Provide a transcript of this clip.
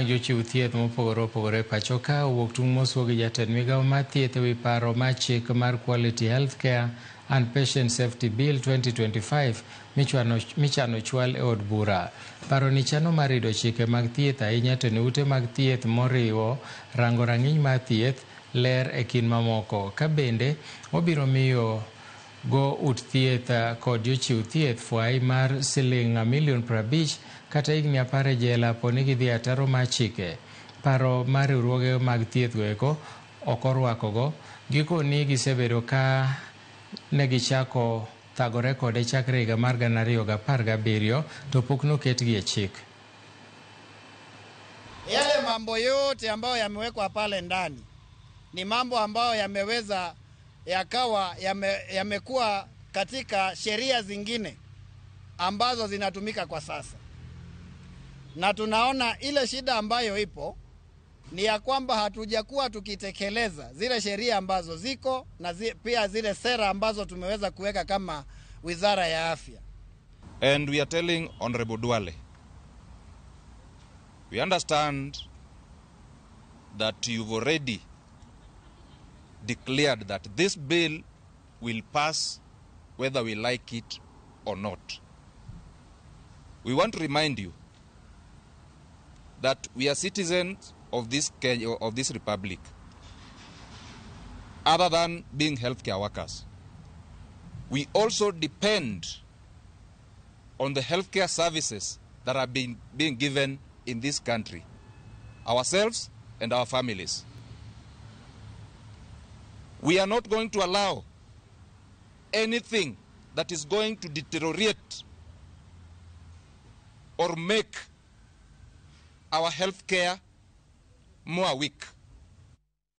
Jochiw thieth mopogore opogore pacho ka owuok tung' moswo gi jatend migawo mar thieth ewi paro mar chik mar Quality Healthcare and Patient Safety Bill 2025 michano chwal e od bura. Paro ni chano mar rido chike mag thieth ahinya to ne ute mag thieth moriwo rango rang'iny mar thieth, ler e kind mamoko. Ka bende obiro miyo go ut thieth kod jochiw thieth fwai mar siling' milion 50 kata higni 10 e jela poni gidhi ataro mar chike. Paro mar riwruoge mag thieth goeko ok orwakogo. Gikoni gisebedo ka negichako thagore kode chakre higa mar 2017 to pok noketgi e chik. Yale mambo yote ambayo yamewekwa pale ndani ni mambo ambayo yameweza yakawa yamekuwa katika sheria zingine ambazo zinatumika kwa sasa. Na tunaona ile shida ambayo ipo ni ya kwamba hatujakuwa tukitekeleza zile sheria ambazo ziko na pia zile sera ambazo tumeweza kuweka kama Wizara ya Afya. And we are telling Honorable Duale, we understand that you've already declared that this bill will pass whether we like it or not. We want to remind you that we are citizens of this republic, other than being healthcare workers. We also depend on the healthcare services that are being given in this country, ourselves and our families. We are not going to allow anything that is going to deteriorate or make our healthcare more weak.